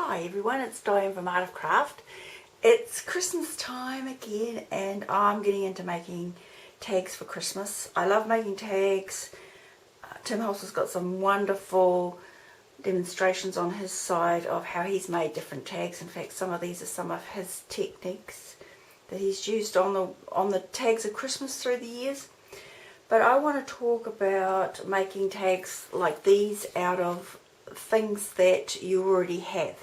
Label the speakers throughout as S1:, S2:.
S1: Hi everyone, it's Diane from Art of Craft. It's Christmas time again and I'm getting into making tags for Christmas. I love making tags. Tim Holz's got some wonderful demonstrations on his side of how he's made different tags. In fact, some of these are some of his techniques that he's used on the tags of Christmas through the years. But I want to talk about making tags like these out of things that you already have,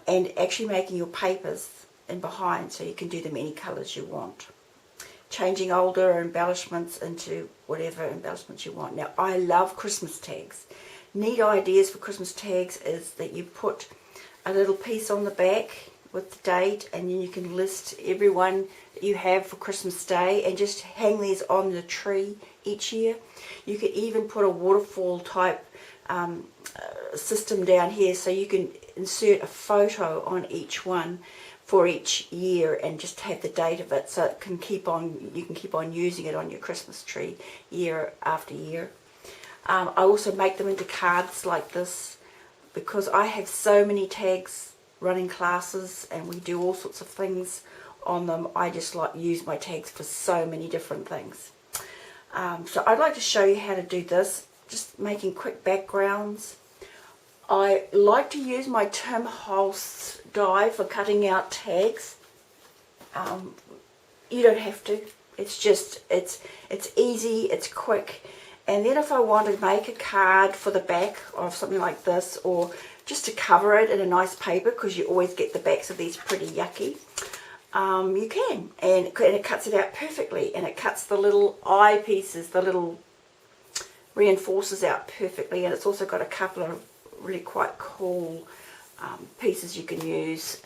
S1: and actually making your papers in behind so you can do them any colours you want, changing older embellishments into whatever embellishments you want. Now, I love Christmas tags. Neat ideas for Christmas tags is that you put a little piece on the back with the date, and then you can list everyone that you have for Christmas Day and just hang these on the tree each year. You could even put a waterfall type system down here, so you can insert a photo on each one for each year and just have the date of it, so it can you can keep on using it on your Christmas tree year after year. I also make them into cards like this because I have so many tags running classes and we do all sorts of things on them. I just like use my tags for so many different things. So I'd like to show you how to do this, just making quick backgrounds. I like to use my Tim Holtz die for cutting out tags. You don't have to. It's just, it's easy, it's quick. And then if I want to make a card for the back of something like this, or just to cover it in a nice paper, because you always get the backs of these pretty yucky, you can. And it cuts it out perfectly, and it cuts the little eye pieces, the little reinforcers out perfectly, and it's also got a couple of really quite cool pieces you can use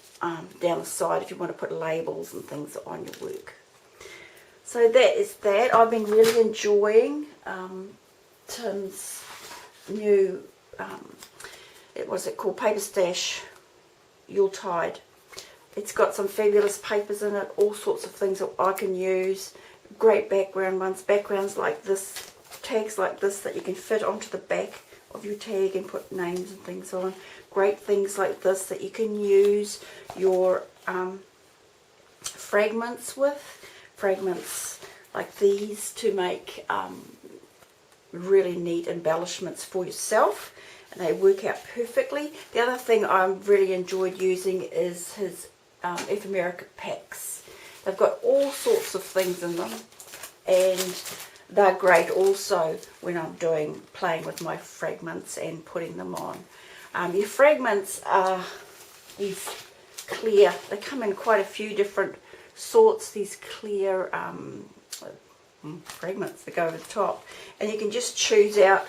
S1: down the side if you want to put labels and things on your work. So that is that. I've been really enjoying Tim's new, what's it called, Paper Stash Yuletide. It's got some fabulous papers in it, all sorts of things that I can use. Great background ones, backgrounds like this, tags like this that you can fit onto the back of your tag and put names and things on. Great things like this that you can use your fragments with. Fragments like these to make really neat embellishments for yourself, and they work out perfectly. The other thing I've really enjoyed using is his ephemera packs. They've got all sorts of things in them, and they're great also when I'm playing with my fragments and putting them on. Your fragments are these clear, they come in quite a few different sorts, these clear fragments that go over the top, and you can just choose out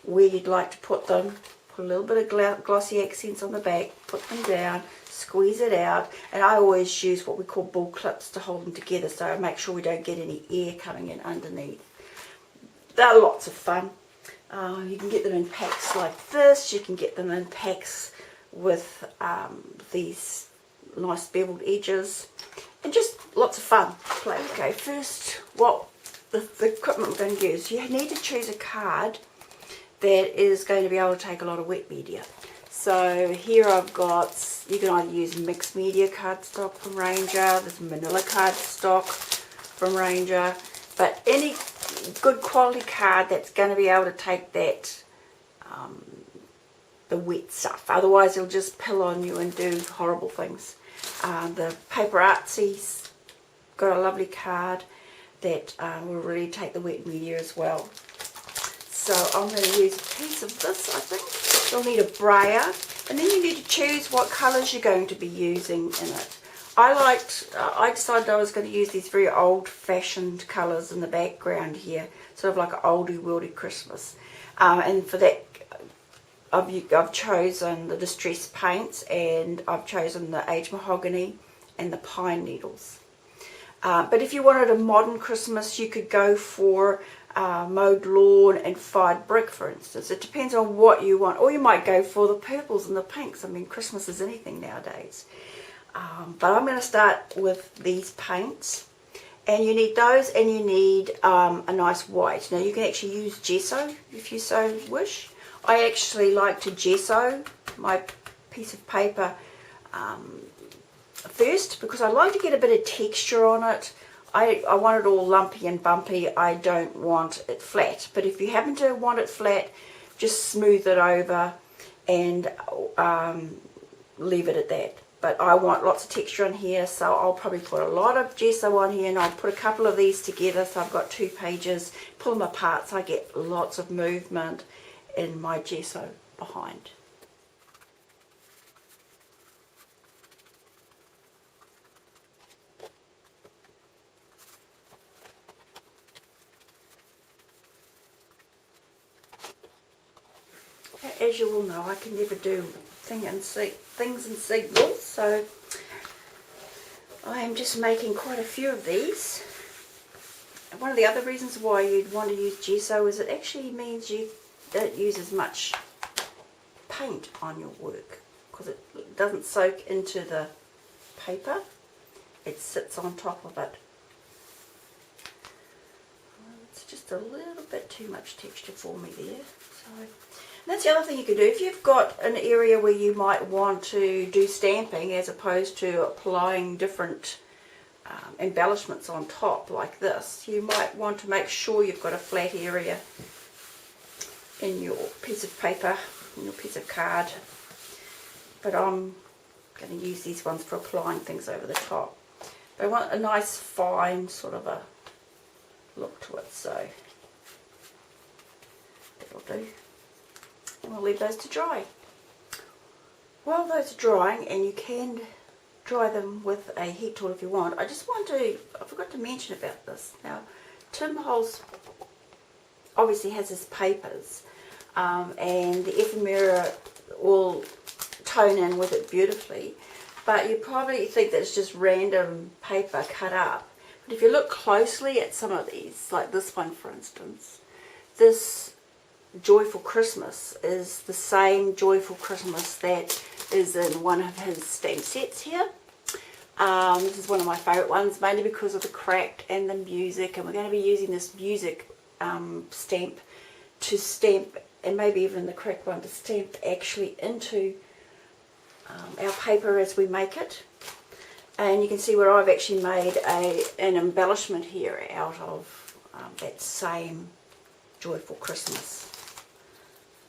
S1: where you'd like to put them. Put a little bit of glossy accents on the back, put them down, squeeze it out, and I always use what we call bull clips to hold them together, so I make sure we don't get any air coming in underneath. They're lots of fun. You can get them in packs like this, you can get them in packs with these nice beveled edges, and just lots of fun to play. Okay, first, what the equipment we're going to use, you need to choose a card that is going to be able to take a lot of wet media. So here I've got, you can either use mixed media cardstock from Ranger, there's manila cardstock from Ranger, but any good quality card that's going to be able to take that, the wet stuff. Otherwise it'll just pill on you and do horrible things. The Paper Artsy's got a lovely card that will really take the wet media as well. So I'm going to use a piece of this, I think. You'll need a brayer, and then you need to choose what colours you're going to be using in it. I decided I was going to use these very old-fashioned colours in the background here, sort of like an oldie-worldy Christmas. And for that, I've chosen the Distress Paints, and I've chosen the Aged Mahogany and the Pine Needles. But if you wanted a modern Christmas, you could go for mowed lawn and fired brick, for instance. It depends on what you want. Or you might go for the purples and the pinks. I mean, Christmas is anything nowadays. But I'm going to start with these paints. And you need those, and you need a nice white. Now, you can actually use gesso if you so wish. I actually like to gesso my piece of paper first, because I like to get a bit of texture on it. I want it all lumpy and bumpy. I don't want it flat. But if you happen to want it flat, just smooth it over and leave it at that. But I want lots of texture on here, so I'll probably put a lot of gesso on here, and I'll put a couple of these together, so I've got 2 pages, pull them apart so I get lots of movement in my gesso behind. As you all know, I can never do things in sequence, so I am just making quite a few of these. And one of the other reasons why you'd want to use gesso is it actually means you don't use as much paint on your work, because it doesn't soak into the paper, it sits on top of it. It's just a little bit too much texture for me there. So that's the other thing you can do. If you've got an area where you might want to do stamping as opposed to applying different embellishments on top like this, you might want to make sure you've got a flat area in your piece of paper, in your piece of card. But I'm going to use these ones for applying things over the top. But I want a nice fine sort of a look to it, so that'll do. And we'll leave those to dry. While those are drying, and you can dry them with a heat tool if you want, I just want to, I forgot to mention about this. Now, Tim Holtz obviously has his papers, and the ephemera will tone in with it beautifully, but you probably think that it's just random paper cut up. But if you look closely at some of these, like this one for instance, this Joyful Christmas is the same Joyful Christmas that is in one of his stamp sets here. This is one of my favourite ones, mainly because of the cracked and the music, and we're going to be using this music stamp to stamp, and maybe even the cracked one to stamp actually into our paper as we make it. And you can see where I've actually made an embellishment here out of that same Joyful Christmas.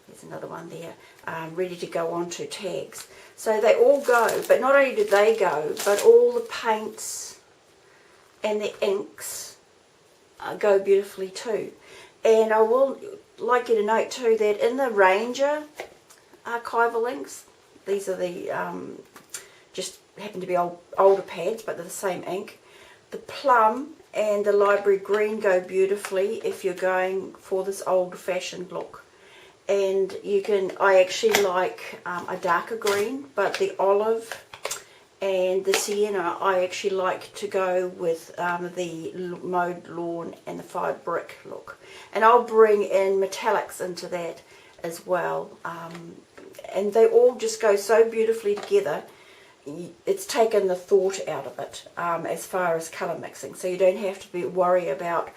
S1: There's another one there, ready to go onto tags. So they all go, but not only do they go, but all the paints and the inks go beautifully too. And I will like you to note too that in the Ranger archival inks, these are the, just happen to be older pads, but they're the same ink. The plum and the library green go beautifully if you're going for this old-fashioned look. And you can, I actually like a darker green, but the olive and the sienna, I actually like to go with the mowed lawn and the fired brick look. And I'll bring in metallics into that as well. And they all just go so beautifully together. It's taken the thought out of it as far as colour mixing. So you don't have to worry about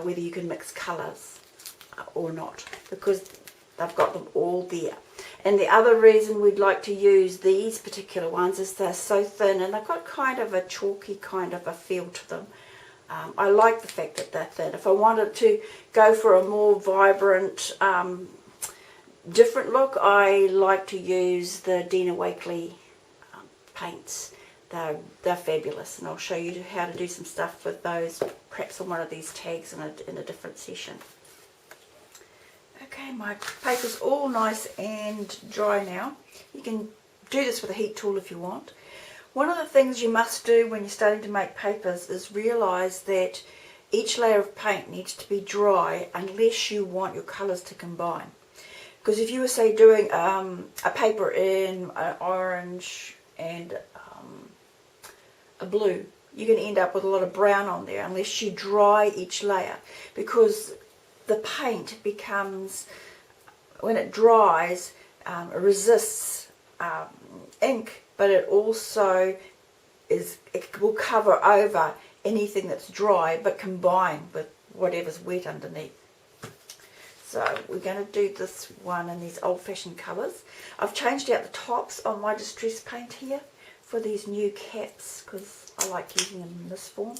S1: whether you can mix colours or not, because they've got them all there. And the other reason we'd like to use these particular ones is they're so thin, and they've got kind of a chalky kind of a feel to them. I like the fact that they're thin. If I wanted to go for a more vibrant, different look, I like to use the Dina Wakley paints. They're fabulous, and I'll show you how to do some stuff with those, perhaps on one of these tags in a different session. Okay, my paper's all nice and dry now. You can do this with a heat tool if you want. One of the things you must do when you're starting to make papers is realise that each layer of paint needs to be dry unless you want your colours to combine. Because if you were, say, doing a paper in an orange and a blue, you're going to end up with a lot of brown on there unless you dry each layer, because the paint becomes, when it dries, it resists ink, but it also it will cover over anything that's dry but combine with whatever's wet underneath. So we're going to do this one in these old-fashioned colours. I've changed out the tops on my distress paint here for these new caps because I like using them in this form.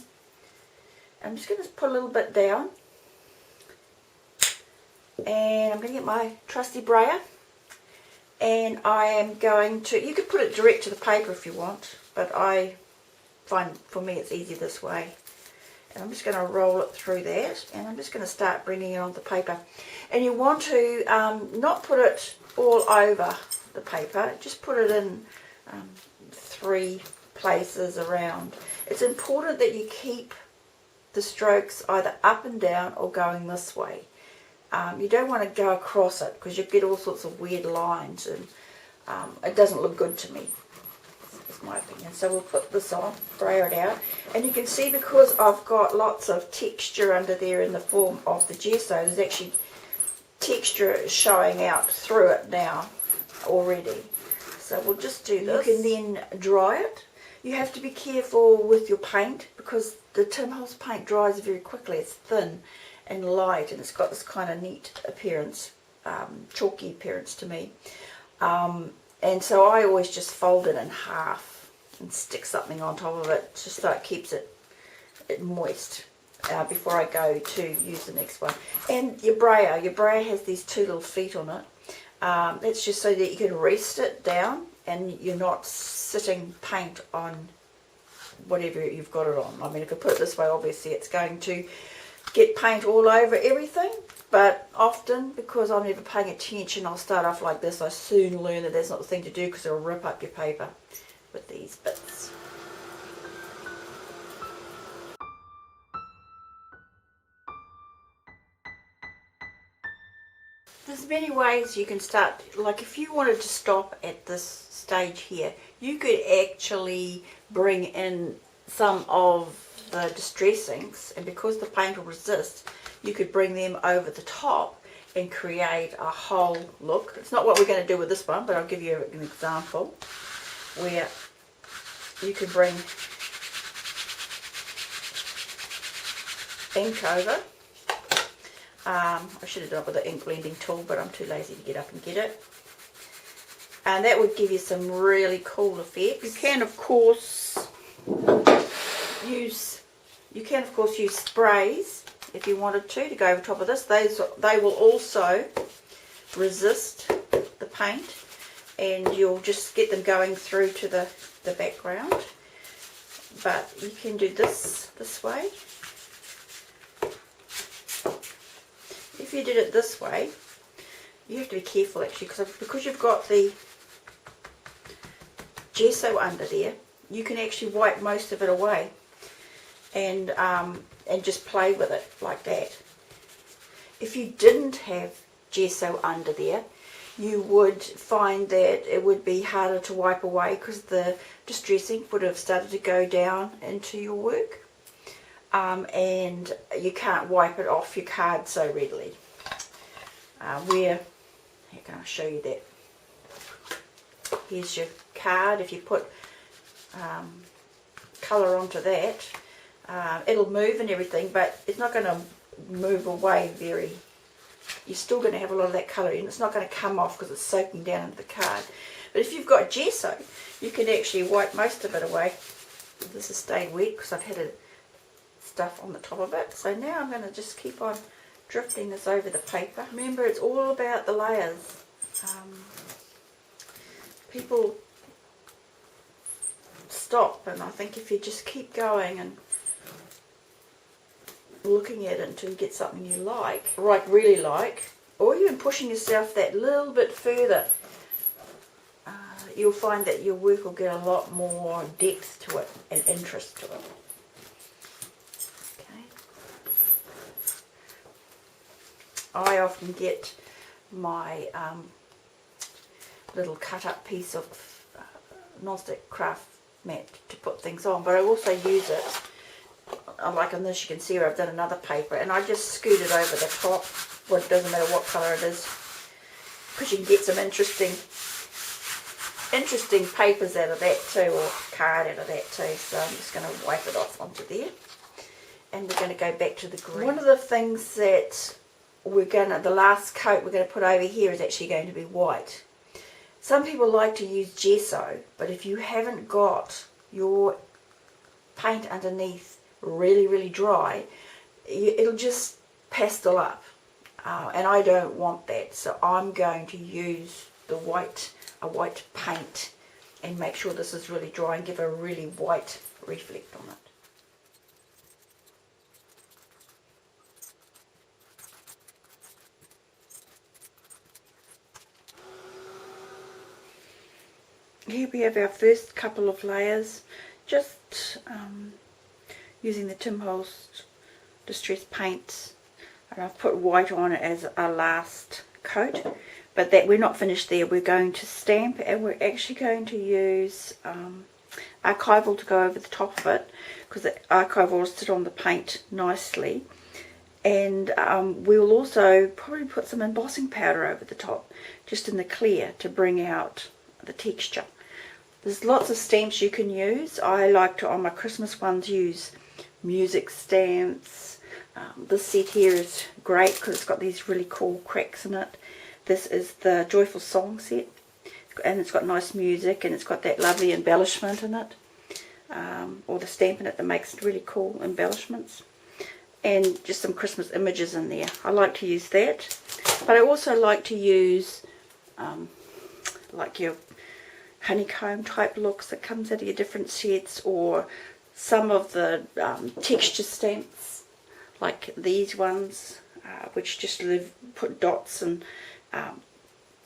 S1: I'm just going to put a little bit down, and I'm going to get my trusty brayer, and I am going to, you could put it direct to the paper if you want, but I find for me it's easier this way. And I'm just going to roll it through that, and I'm just going to start bringing it onto the paper. And you want to not put it all over the paper, just put it in 3 places around. It's important that you keep the strokes either up and down or going this way. You don't want to go across it because you get all sorts of weird lines, and it doesn't look good to me. That's my opinion. So we'll put this on, brayer it out, and you can see because I've got lots of texture under there in the form of the gesso, there's actually texture showing out through it now already. So we'll just do this. You can then dry it. You have to be careful with your paint because the Tim Holtz paint dries very quickly. It's thin and light, and it's got this kind of neat appearance, chalky appearance to me. And so I always just fold it in half and stick something on top of it just so it keeps it moist before I go to use the next one. And your brayer has these 2 little feet on it. That's just so that you can rest it down and you're not sitting paint on whatever you've got it on. I mean, if I put it this way, obviously it's going to get paint all over everything, but often, because I'm never paying attention, I'll start off like this. I soon learn that that's not the thing to do because it'll rip up your paper with these bits. There's many ways you can start. Like if you wanted to stop at this stage here, you could actually bring in some of the distress inks, and because the paint will resist, you could bring them over the top and create a whole look. It's not what we're going to do with this one, but I'll give you an example where you can bring ink over. I should have done it with the ink blending tool, but I'm too lazy to get up and get it. And that would give you some really cool effects. You can of course use sprays if you wanted to go over top of this. They will also resist the paint, and you'll just get them going through to the background. But you can do this way. If you did it this way, you have to be careful actually, because you've got the gesso under there, you can actually wipe most of it away and just play with it like that. If you didn't have gesso under there, you would find that it would be harder to wipe away because the distress ink would have started to go down into your work. And you can't wipe it off your card so readily. How can I show you that? Here's your card. If you put colour onto that, it'll move and everything, but it's not going to move away very. You're still going to have a lot of that colour in. It's not going to come off because it's soaking down into the card. But if you've got gesso, you can actually wipe most of it away. This has stayed wet because I've had stuff on the top of it. So now I'm going to just keep on drifting this over the paper. Remember, it's all about the layers. People stop, and I think if you just keep going and looking at it until you get something you really like, or even pushing yourself that little bit further, you'll find that your work will get a lot more depth to it and interest to it. Okay. I often get my little cut up piece of non-stick craft mat to put things on, but I also use it, like on this you can see where I've done another paper, and I just scoot it over the top. Well, it doesn't matter what colour it is, because you can get some interesting papers out of that too, or card out of that too. So I'm just going to wipe it off onto there, and we're going to go back to the green. One of the things that the last coat we're going to put over here is actually going to be white. Some people like to use gesso, but if you haven't got your paint underneath really dry, it'll just pastel up, and I don't want that, so I'm going to use a white paint and make sure this is really dry and give a really white reflect on it. Here we have our first couple of layers, just using the Tim Holtz Distress Paints, and I've put white on it as a last coat, but that we're not finished there. We're going to stamp, and we're actually going to use archival to go over the top of it, because the archival will sit on the paint nicely, and we'll also probably put some embossing powder over the top, just in the clear, to bring out the texture. There's lots of stamps you can use. I like to, on my Christmas ones, use music stamps. This set here is great because it's got these really cool cracks in it. This is the Joyful Song set, and it's got nice music, and it's got that lovely embellishment in it, or the stamp in it that makes really cool embellishments, and just some Christmas images in there. I like to use that, but I also like to use like your honeycomb type looks that comes out of your different sets, or some of the texture stamps like these ones, which just put dots and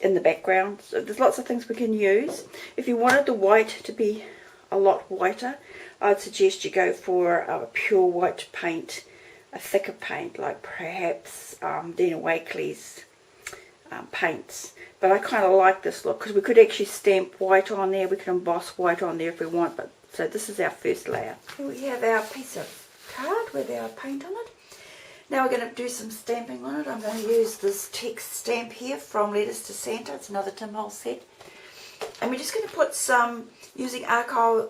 S1: in the background. So there's lots of things we can use. If you wanted the white to be a lot whiter, I'd suggest you go for a pure white paint, a thicker paint, like perhaps Dina Wakley's paints. But I kind of like this look because we could actually stamp white on there, we can emboss white on there if we want. But so this is our first layer. Here we have our piece of card with our paint on it. Now we're going to do some stamping on it. I'm going to use this text stamp here from Letters to Santa. It's another Tim Holtz set. And we're just going to put some, using archival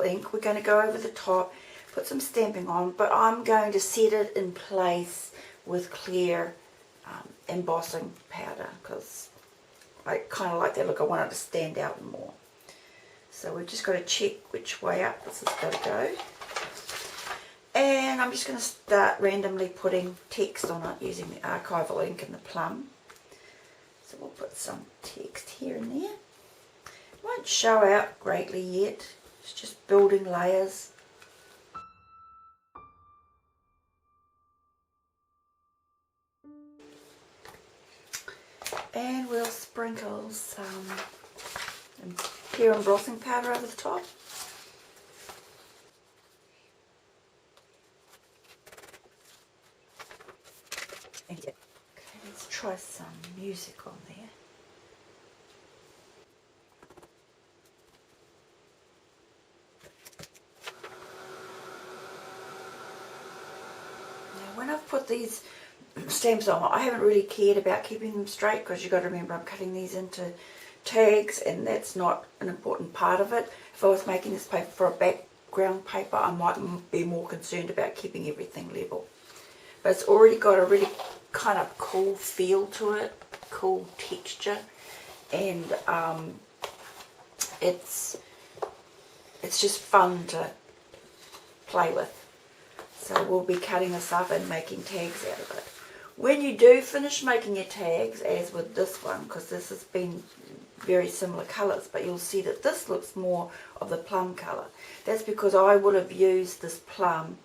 S1: ink, we're going to go over the top, put some stamping on, but I'm going to set it in place with clear embossing powder because I kind of like that look. I want it to stand out more. So we've just got to check which way up this has got to go. And I'm just going to start randomly putting text on it using the archival ink and the plum. So we'll put some text here and there. It won't show out greatly yet. It's just building layers. And we'll sprinkle some clear embossing powder over the top. Okay, let's try some music on there. Now when I've put these stamps on, I haven't really cared about keeping them straight because you've got to remember I'm cutting these into tags and that's not an important part of it. If I was making this paper for a background paper, I might be more concerned about keeping everything level. But it's already got a really kind of cool feel to it, cool texture, and it's just fun to play with. So we'll be cutting this up and making tags out of it. When you do finish making your tags, as with this one, because this has been very similar colours, but you'll see that this looks more of the plum colour. That's because I would have used this plum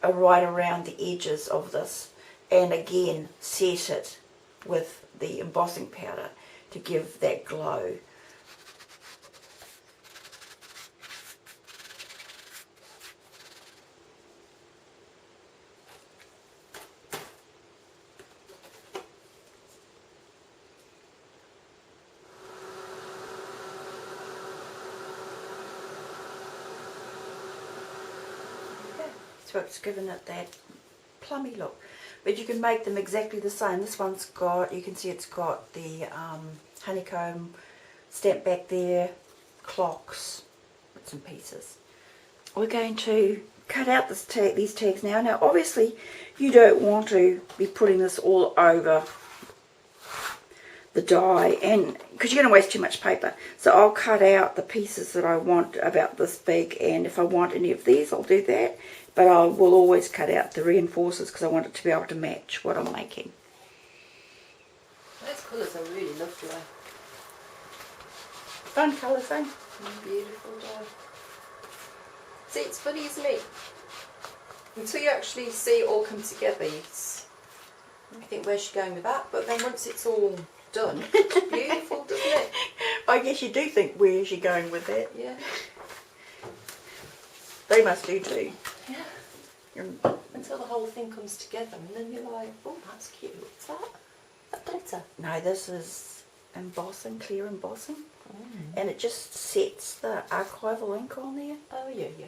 S1: right around the edges of this, and again set it with the embossing powder to give that glow. So it's given it that plummy look. But you can make them exactly the same. This one's got, you can see it's got the honeycomb stamp back there, clocks, bits and pieces. We're going to cut out these tags now. Now obviously you don't want to be putting this all over the die, and because you're going to waste too much paper. So I'll cut out the pieces that I want about this big, and if I want any of these I'll do that, but I will always cut out the reinforcers because I want it to be able to match what I'm making.
S2: Those colours are really lovely.
S1: Fun colours, eh?
S2: Beautiful die. See, it's funny, isn't it? Until you actually see it all come together, you think, where's she going with that? But then once it's all done, it's beautiful, doesn't it?
S1: I guess you do think, where's she going with that?
S2: Yeah.
S1: They must do too.
S2: Yeah. Until the whole thing comes together, and then you're like, oh, that's cute. What's that? That glitter?
S1: No, this is embossing, clear embossing. And it just sets the archival ink on there.
S2: Oh yeah, yeah.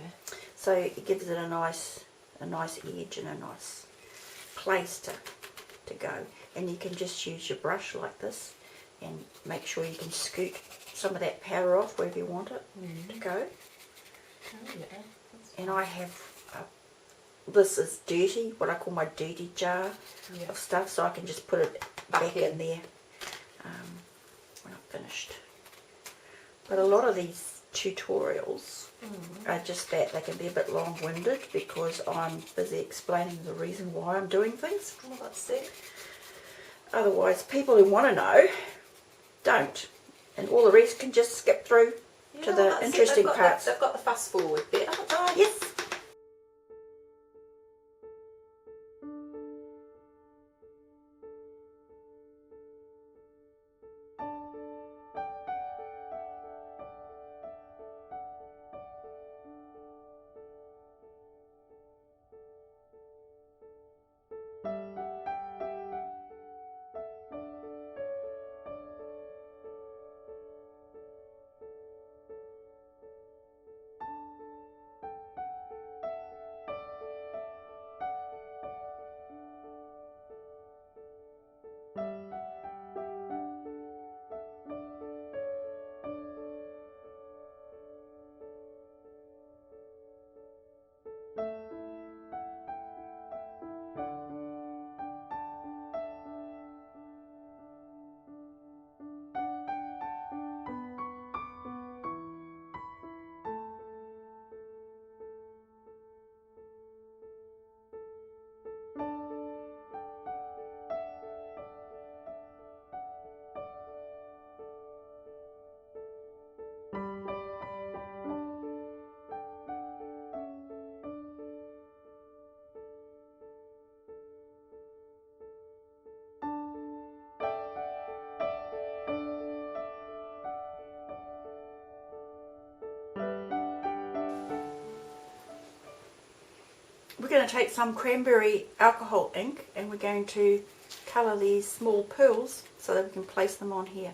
S1: So it gives it a nice edge and a nice place to go. And you can just use your brush like this and make sure you can scoot some of that powder off wherever you want it to go.
S2: Oh yeah.
S1: And I have, this is dirty, what I call my dirty jar of stuff, so I can just put it back in there when I'm finished. But a lot of these tutorials are just that, they can be a bit long-winded because I'm busy explaining the reason why I'm doing things.
S2: Well, that's it.
S1: Otherwise, people who want to know don't, and all the rest can just skip through to the interesting parts.
S2: They've got the fast forward bit, haven't they?
S1: Yes. We're going to take some cranberry alcohol ink and we're going to colour these small pearls so that we can place them on here.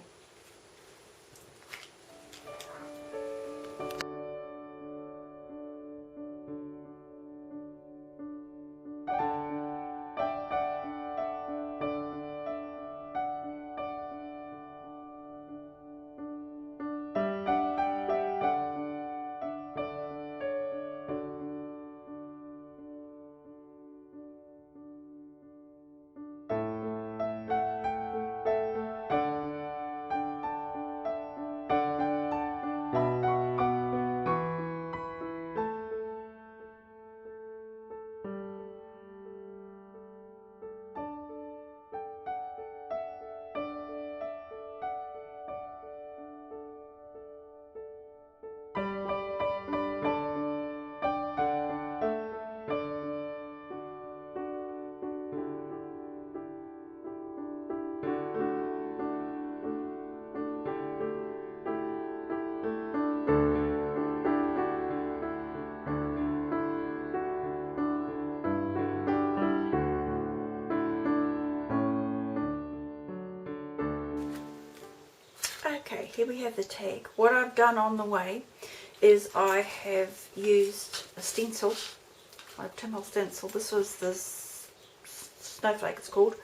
S1: Okay, here we have the tag. What I've done on the way is I have used a stencil, a Tim Holtz stencil. This was the Snowflake it's called,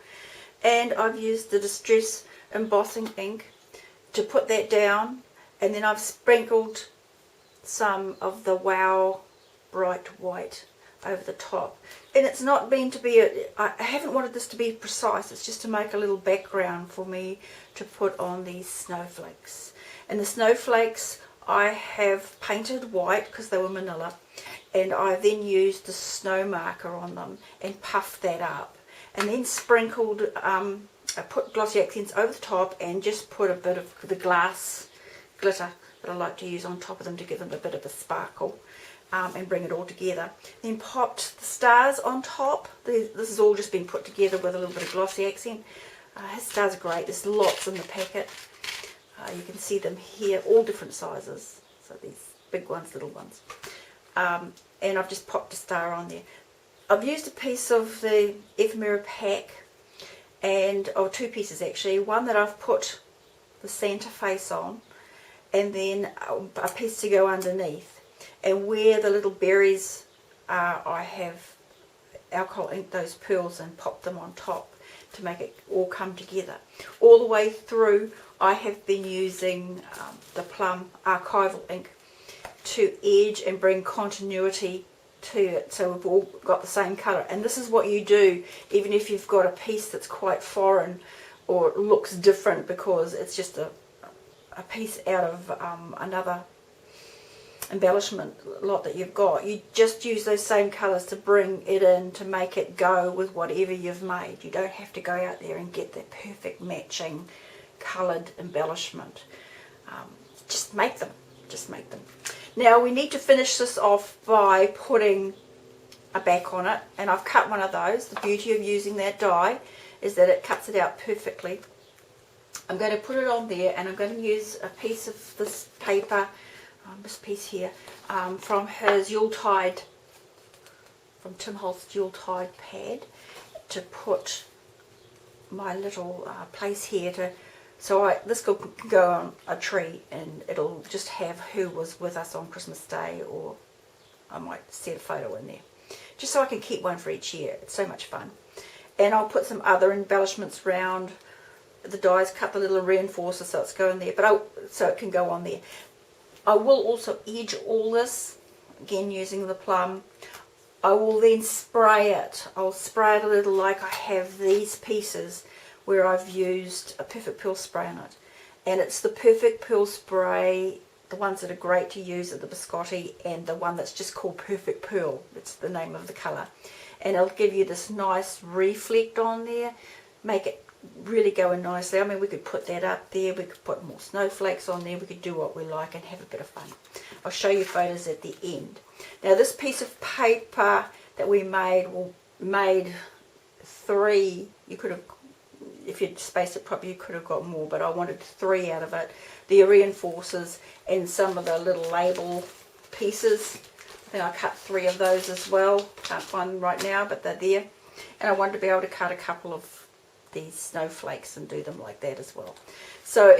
S1: and I've used the Distress embossing ink to put that down, and then I've sprinkled some of the Wow bright white over the top. And it's not been to be, I haven't wanted this to be precise, it's just to make a little background for me to put on these snowflakes. And the snowflakes I have painted white because they were manila, and I then used the snow marker on them and puffed that up, and then sprinkled, I put glossy accents over the top and just put a bit of the glass glitter that I like to use on top of them to give them a bit of a sparkle. And bring it all together. Then popped the stars on top. This has all just been put together with a little bit of glossy accent. His stars are great. There's lots in the packet. You can see them here, all different sizes. So these big ones, little ones. And I've just popped a star on there. I've used a piece of the ephemera pack, and two pieces actually. One that I've put the Santa face on, and then a piece to go underneath. And where the little berries are, I have alcohol inked those pearls and popped them on top to make it all come together. All the way through, I have been using the Plum archival ink to edge and bring continuity to it, so we've all got the same colour. And this is what you do even if you've got a piece that's quite foreign or looks different, because it's just a piece out of another embellishment lot that you've got. You just use those same colours to bring it in, to make it go with whatever you've made. You don't have to go out there and get that perfect matching coloured embellishment. Just make them. Now we need to finish this off by putting a back on it, and I've cut one of those. The beauty of using that die is that it cuts it out perfectly. I'm going to put it on there, and I'm going to use a piece of this paper, this piece here, from his Yuletide, from Tim Holtz's Yuletide pad, to put my little place here to, so this can go on a tree, and it'll just have who was with us on Christmas Day, or I might set a photo in there, just so I can keep one for each year. It's so much fun. And I'll put some other embellishments around. The dies cut the little reinforcer so it's going there, but so it can go on there. I will also edge all this, again using the Plum. I will then spray it. I'll spray it a little like I have these pieces where I've used a Perfect Pearl spray on it. And it's the Perfect Pearl spray, the ones that are great to use are the Biscotti, and the one that's just called Perfect Pearl. It's the name of the colour. And it'll give you this nice reflect on there, make it really going nicely. I mean, we could put that up there, we could put more snowflakes on there, we could do what we like and have a bit of fun. I'll show you photos at the end. Now this piece of paper that we made, made 3, you could have, if you'd spaced it properly, you could have got more, but I wanted 3 out of it. The reinforcers and some of the little label pieces. I think I cut 3 of those as well. Can't find them right now, but they're there. And I wanted to be able to cut a couple of these snowflakes and do them like that as well. So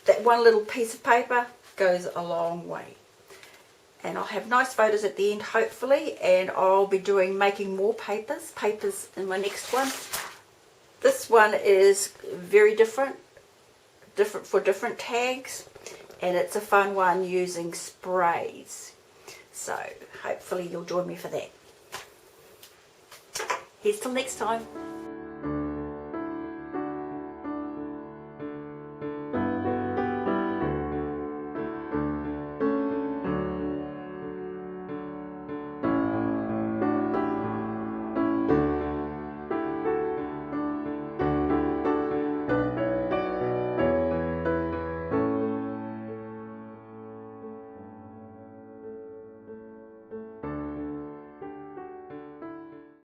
S1: that one little piece of paper goes a long way. And I'll have nice photos at the end, hopefully, and I'll be making more papers in my next one. This one is very different for different tags, and it's a fun one using sprays. So hopefully you'll join me for that. Here's till next time.